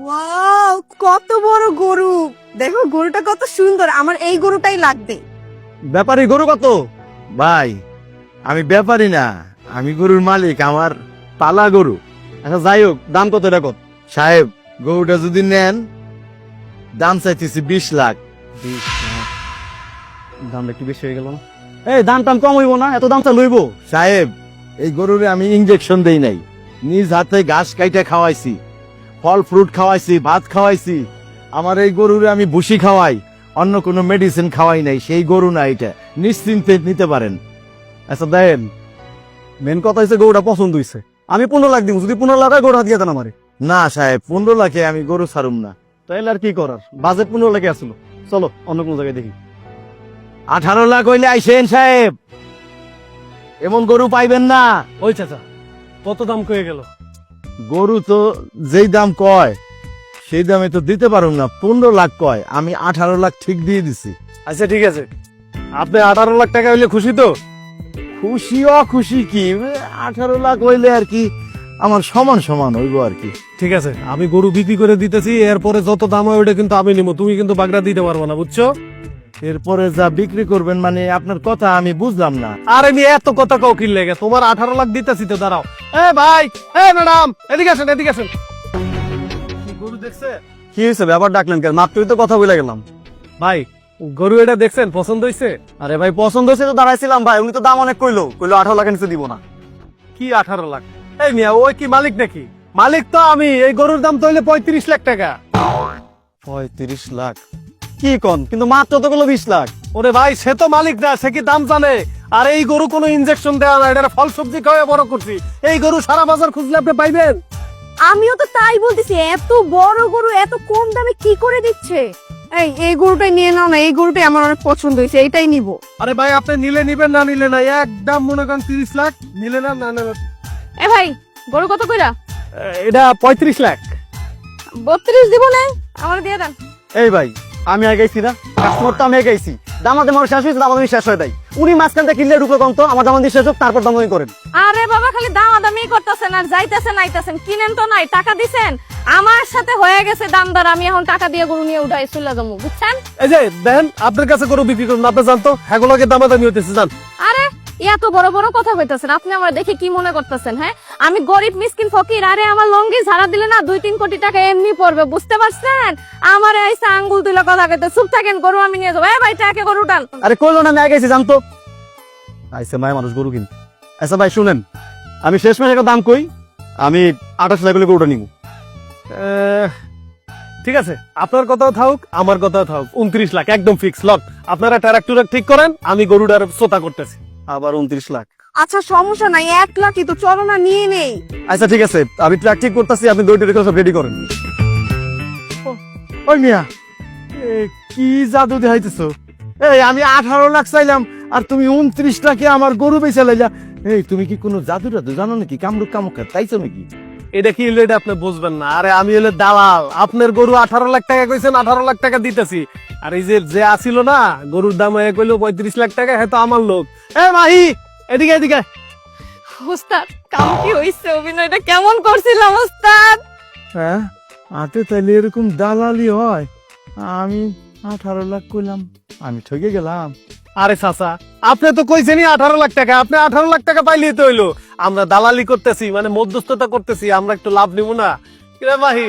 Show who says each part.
Speaker 1: Wow, কত বড় গরু! দেখো গরুটা কত সুন্দর, আমার এই গরুটাই লাগবে।
Speaker 2: ব্যাপারী গরু কত? ভাই আমি ব্যাপারী না, আমি গরুর মালিক, আমার পালা গরু।
Speaker 3: আচ্ছা যাই হোক, দাম কত এটা কত?
Speaker 2: সাহেব গরুটা যদি নেন, দাম চাইতেছি 20 লাখ।
Speaker 3: দামটা একটু বেশি হয়ে গেল না? এই দাম টাম কম হইব না? এত দাম চা লইব?
Speaker 2: সাহেব এই গরুরে আমি ইনজেকশন দেই নাই, নিজ হাতে ঘাস কাইটা খাওয়াইছি, ফল ফ্রুট খাওয়াইছি, ভাত খাওয়াইছি। আমার এই গরুরে আমি ভুসি খাওয়াই, অন্য কোনো মেডিসিন খাওয়াই নাই। সেই গরু না এটা, নিশ্চিন্তে নিতে পারেন।
Speaker 3: আচ্ছা দেন, মেন কথা হচ্ছে গরুটা পছন্দ হইছে। আমি 15 লাখ দিব, যদি 15 লাখ হয় গরু হাত দিয়ে দেন আমারে।
Speaker 2: না সাহেব, 15 লাখে আমি গরু ছাড়ুম না।
Speaker 3: তাইলে আর কি করার, বাজেট 15 লাখে আসলো। চলো অন্য কোনো জায়গায় দেখি।
Speaker 2: 18 লাখ হইলে আইসেন সাহেব, এমন গরু পাইবেন না।
Speaker 3: ওই চাচা, কত দাম কয়ে গেল?
Speaker 2: গরু তো যেই দাম কয় সেই দামে তো দিতে পারুম না। 15 লাখ কয়, আমি 18 লাখ ঠিক দিয়ে দিছি।
Speaker 3: আচ্ছা ঠিক আছে, আপনি 18 লাখ টাকা হইলে খুশি তো?
Speaker 2: খুশি অখুশি কি, 18 লাখ হইলে আর কি আমার সমান সমান হইব আর কি।
Speaker 3: ঠিক আছে, আমি গরু বিক্রি করে দিতেছি, এরপরে যত দাম হয় ওটা কিন্তু আমি নিবো, তুমি কিন্তু বাগড়া দিতে পারবো না, বুঝছো?
Speaker 2: এরপরে যা বিক্রি করবেন, মানে আপনার কথা আমি বুঝলাম না।
Speaker 3: আরে নিয়ে এত কথা কাউ কিনলে গে, তোমার 18 লাখ দিতেছি তো, দাঁড়াও। এ ভাই, এ ম্যাডাম, এদিকে আসেন, এদিকে আসেন। গরু দেখছে?
Speaker 4: কি হয়েছে, ব্যাপার ডাকলেন কেন? মাত্রই তো কথা বলে গেলাম।
Speaker 3: ভাই গরু এটা দেখছেন, পছন্দ হয়েছে?
Speaker 4: আরে ভাই পছন্দ হয়েছে তো দাঁড়াইছিলাম ভাই, উনি তো দাম অনেক কইলো 18 লাখের নিচে দিব না।
Speaker 3: কি 18 লাখ? এই মিয়া, ওই কি মালিক নাকি? মালিক তো আমি। এই গরুর দাম তো হইলে 35 লাখ টাকা।
Speaker 4: 35 লাখ কি কোন? কিন্তু মাত্র তো গুলো 20 লাখ।
Speaker 3: ওরে ভাই, সে তো মালিক না, সে কি দাম জানে? আর এই গরু কোনো ইনজেকশন দেওয়া না, এটা ফল সবজি খাওয়া বড় করছি। এই গরু সারা বাজার খুঁজলে আপনি পাইবেন?
Speaker 1: আমিও তো তাই বলতেছি, এত বড় গরু এত কম দামে কি করে দিচ্ছে? এই গরুটাই নিয়ে নাও না, এই গরুটাই আমার অনেক পছন্দ হয়েছে, এইটাই নিব।
Speaker 3: আরে ভাই, আপনি নিলে নিবেন, না নিলে না, একদম মনে করেন 30 লাখ নিলে না, না নেবেন।
Speaker 1: এ ভাই, গরু কত কইরা?
Speaker 3: এটা 35 লাখ।
Speaker 1: 32 দিব না, আমার দিয়ে দেন।
Speaker 4: এই ভাই, আমি আগাইছি না, কাস্টমার তো আমি আগাইছি। দামাতে মানুষ শেষ হয়েছে, দামাদামি শেষ হয়ে দেয়। উনি মাঝখানটা কিনলে ঢুকলো কম, তো আমার দামাদি শেষ হোক, তারপর দামাদামি করেন।
Speaker 1: আরে বাবা, খালি দামাদামি করতেছেন আর যাইতেছেন আইতাছেন, কিনেন তো নাই, টাকা দিছেন। আমার সাথে হয়ে গেছে দামদার, আমি এখন টাকা দিয়ে গরু নিয়ে উঠাই চলে যাবো, বুঝছেন?
Speaker 3: এই যে দেন, আপনার কাছে গরু বিক্রি করুন, আপনি জানতো হ্যাগুলোকে দামাদামি হইতেছে, জান।
Speaker 1: আরে এত বড় বড় কথা কইতাছেন আপনি, আমার দেখে কি মনে করতেছেন? হ্যাঁ, আমি গরিব মিসকিন ফকির। আরে আমার লঙ্গি ঝাড়া দিলে না 2-3 কোটি টাকা এমনি পড়বে, বুঝতে পারছেন? আমার এইসা আঙ্গুল তুলে কথা কইতে, চুপ থাকেন, গরু আমি নিয়ে যাবো। এই ভাই, টাকা গরু টান।
Speaker 4: আরে কইলো না আমি আগাইছি, জানতো। আইসে মায় মানুষ গরু কিনতে। আচ্ছা ভাই শুনেন, আমি শেষ মাসে একটা দাম কই, আমি 28 লাখ হলে গরুটা নিব।
Speaker 3: ঠিক আছে, আপনার কথাও থাকুক, আমার কথাও থাকুক, 29 লাখ একদম ফিক্স লক। আপনারা ট্রাক্টর ঠিক করেন, আমি গরুটার শ্রোতা করতেছি।
Speaker 4: আবার 29 লাখ।
Speaker 1: আচ্ছা সমস্যা নাই, 1 লাখই তো, চলো না নিয়ে নেই।
Speaker 4: আচ্ছা ঠিক আছে, আমি ট্রাক ঠিক করতেছি, আপনি দইটা রেখে সব রেডি করেন।
Speaker 2: ওই মিয়া, কি জাদু দেখাইতেছো? এই আমি 18 লাখ চাইলাম আর তুমি 29 লাখে আমার গরু বেচে লাইলা। এই তুমি কি কোনো জাদু টাদু জানো নাকি? কামরুক কামুক তাইছো নাকি?
Speaker 3: এটা কি হলো, এটা আপনি বুঝবেন না। আরে আমি হলো দালাল, আপনার গরু 18 লাখ টাকা কইছেন, 18 লাখ টাকা দিতেছি। আর এই যে আসিল না, গরুর দাম হয়ে কইলো 35 লাখ টাকা, হয়তো আমার লোক। এ মাহি, এদিকে এদিকে।
Speaker 1: ওস্তাদ, কাম কি হইছে? অভিনয়টা কেমন করছিলাম ওস্তাদ?
Speaker 2: হ্যাঁ, আতে তাইলে এরকম দালালি হয়? আমি 18 লাখ কইলাম, আমি ঠকে গেলাম।
Speaker 3: আরে চাচা, আপনি তো কইছেনই 18 লাখ টাকা, আপনি 18 লাখ টাকা পাইলেই তো হইলো। আমরা দালালি করতেছি, মানে মধ্যস্থতা করতেছি, আমরা একটু লাভ নিব না? কিরে মাহি?